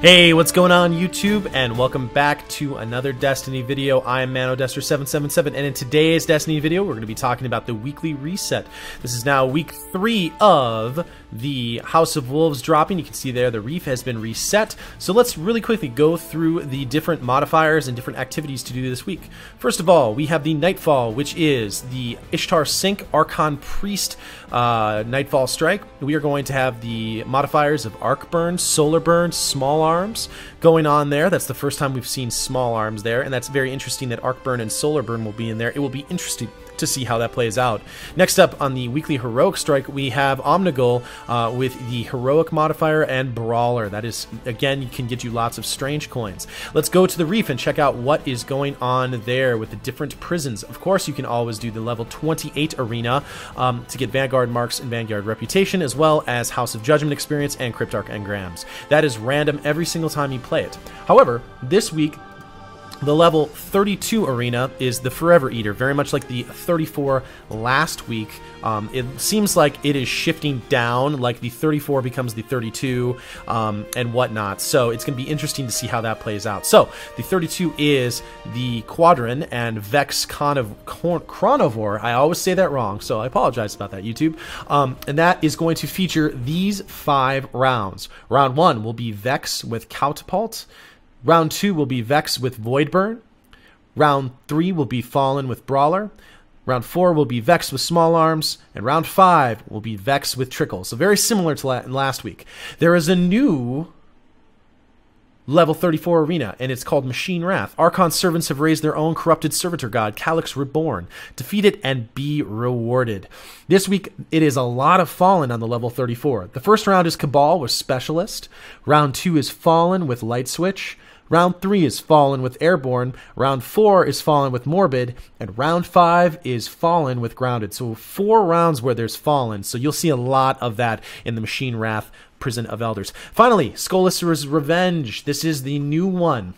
Hey, what's going on YouTube, and welcome back to another Destiny video. I am Mano 777, and in today's Destiny video, we're going to be talking about the weekly reset. This is now week 3 of the House of Wolves dropping. You can see there the reef has been reset. So let's really quickly go through the different modifiers and different activities to do this week. First of all, we have the Nightfall, which is the Ishtar Sync Archon Priest Nightfall Strike. We are going to have the modifiers of Arc Burn, Solar Burn, Small Arms going on there. That's the first time we've seen Small Arms there, and that's very interesting that Arc Burn and Solar Burn will be in there. It will be interesting to see how that plays out. Next up on the weekly Heroic Strike, we have Omnigul with the Heroic modifier and Brawler. That is, again, can get you lots of strange coins. Let's go to the Reef and check out what is going on there with the different prisons. Of course, you can always do the level 28 arena to get Vanguard Marks and Vanguard Reputation, as well as House of Judgment experience and Cryptarch engrams. That is random every single time you play it. However, this week, the level 32 arena is the Forever Eater, very much like the 34 last week. It seems like it is shifting down, like the 34 becomes the 32 and whatnot. So it's going to be interesting to see how that plays out. So the 32 is the Quadron and Vex Chronovore. I always say that wrong, so I apologize about that, YouTube. And that is going to feature these 5 rounds. Round 1 will be Vex with Catapult. Round 2 will be Vex with Void Burn. Round 3 will be Fallen with Brawler. Round 4 will be Vex with Small Arms. And round 5 will be Vex with Trickle. So very similar to last week. There is a new level 34 arena, and it's called Machine Wrath. Archon servants have raised their own corrupted servitor god, Calyx Reborn. Defeat it and be rewarded. This week, it is a lot of Fallen on the level 34. The first round is Cabal with Specialist. Round 2 is Fallen with Light Switch. Round 3 is Fallen with Airborne. Round 4 is Fallen with Morbid. And round 5 is Fallen with Grounded. So 4 rounds where there's Fallen. So you'll see a lot of that in the Machine Wrath Prison of Elders. Finally, Skolas's Revenge. This is the new one.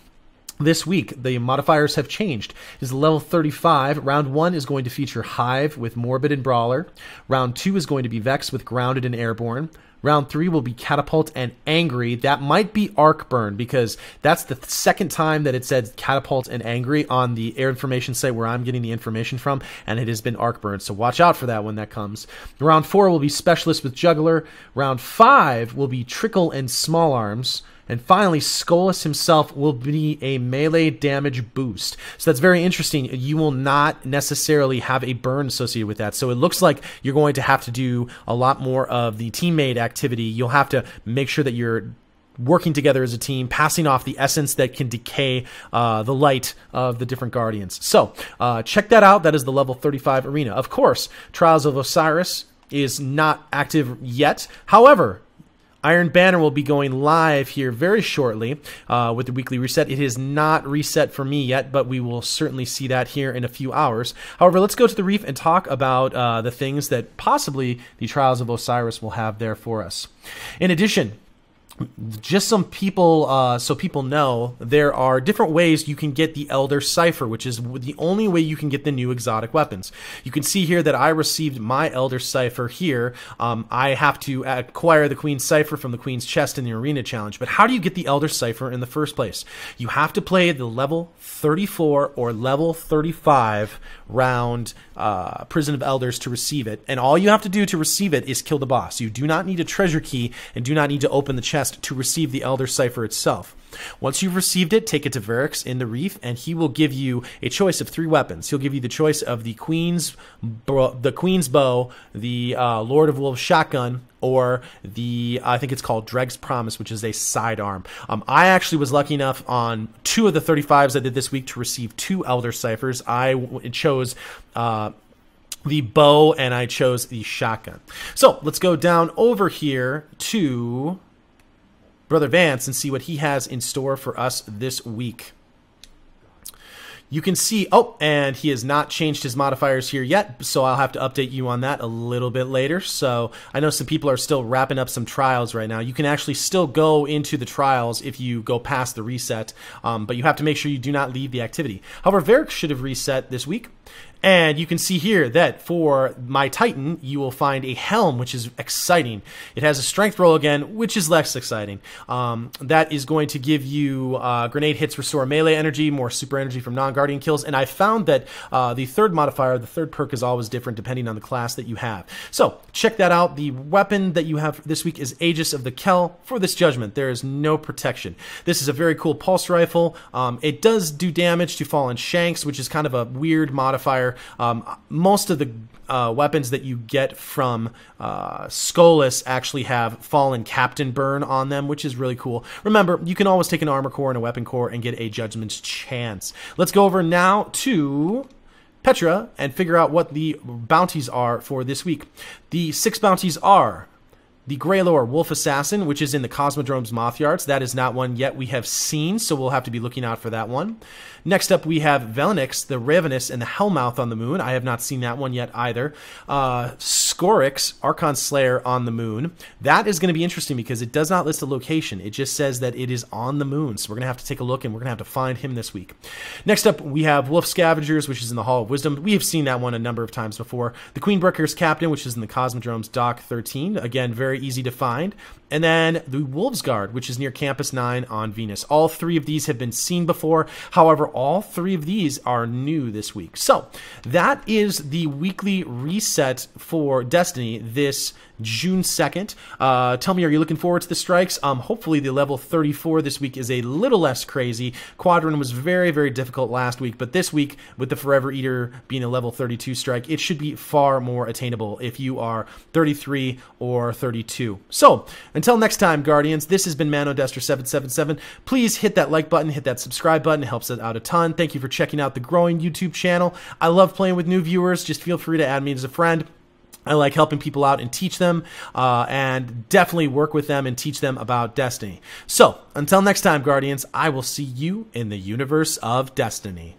This week, the modifiers have changed. It is level 35. Round 1 is going to feature Hive with Morbid and Brawler. Round 2 is going to be Vex with Grounded and Airborne. Round 3 will be Catapult and Angry. That might be Arc Burn, because that's the second time that it said Catapult and Angry on the Air Information site where I'm getting the information from, and it has been Arc Burn, so watch out for that when that comes. Round 4 will be Specialist with Juggler. Round 5 will be Trickle and Small Arms. And finally, Skolas himself will be a melee damage boost. So that's very interesting. You will not necessarily have a burn associated with that. So it looks like you're going to have to do a lot more of the teammate activity. You'll have to make sure that you're working together as a team, passing off the essence that can decay the light of the different guardians. So check that out. That is the level 35 arena. Of course, Trials of Osiris is not active yet. However, Iron Banner will be going live here very shortly with the weekly reset. It is not reset for me yet, but we will certainly see that here in a few hours. However, let's go to the Reef and talk about the things that possibly the Trials of Osiris will have there for us. In addition, just some people, so people know, there are different ways you can get the Elder Cipher, which is the only way you can get the new exotic weapons. You can see here that I received my Elder Cipher here. I have to acquire the Queen's Cipher from the Queen's Chest in the Arena Challenge. But how do you get the Elder Cipher in the first place? You have to play the level 34 or level 35 round Prison of Elders to receive it. And all you have to do to receive it is kill the boss. You do not need a treasure key and do not need to open the chest to receive the Elder Cipher itself. Once you've received it, take it to Varix in the Reef, and he will give you a choice of 3 weapons. He'll give you the choice of the Queen's Bow, the Lord of Wolves shotgun, or the, I think it's called Dreg's Promise, which is a sidearm. I actually was lucky enough on 2 of the 35s I did this week to receive 2 Elder Ciphers. I chose the bow, and I chose the shotgun. So let's go down over here to Brother Vance and see what he has in store for us this week. You can see, oh, and he has not changed his modifiers here yet, so I'll have to update you on that a little bit later. So I know some people are still wrapping up some trials right now. You can actually still go into the trials if you go past the reset, but you have to make sure you do not leave the activity. However, Varix should have reset this week. And you can see here that for my Titan, you will find a helm, which is exciting. It has a strength roll again, which is less exciting. That is going to give you grenade hits restore melee energy, more super energy from non-guardian kills, and I found that the third modifier, the third perk, is always different depending on the class that you have. So check that out. The weapon that you have this week is Aegis of the Kell. For this judgment, there is no protection. This is a very cool pulse rifle. It does do damage to fallen shanks, which is kind of a weird modifier. Most of the weapons that you get from Skolas actually have fallen captain burn on them, which is really cool. Remember, you can always take an armor core and a weapon core and get a judgment's chance. Let's go over now to Petra and figure out what the bounties are for this week. The 6 bounties are the Greylore Wolf Assassin, which is in the Cosmodrome's Moth Yards. That is not one yet we have seen, so we'll have to be looking out for that one. Next up, we have Velenix, the Ravenous, and the Hellmouth on the moon. I have not seen that one yet either. Scorix, Archon Slayer on the moon. That is going to be interesting because it does not list a location. It just says that it is on the moon, so we're going to have to take a look, and we're going to have to find him this week. Next up, we have Wolf Scavengers, which is in the Hall of Wisdom. We have seen that one a number of times before. The Queenbreaker's Captain, which is in the Cosmodrome's Dock 13. Again, very easy to find. And then the Wolves Guard, which is near Campus 9 on Venus. All 3 of these have been seen before. However, all 3 of these are new this week. So that is the weekly reset for Destiny this June 2nd. Tell me, are you looking forward to the strikes? Hopefully the level 34 this week is a little less crazy. Quadrant was very, very difficult last week, but this week, with the Forever Eater being a level 32 strike, it should be far more attainable if you are 33 or 32. So, until next time, Guardians, this has been Mano Dester777. Please hit that like button, hit that subscribe button. It helps us out a ton. Thank you for checking out the growing YouTube channel. I love playing with new viewers. Just feel free to add me as a friend. I like helping people out and teach them, and definitely work with them and teach them about Destiny. So, until next time, Guardians, I will see you in the universe of Destiny.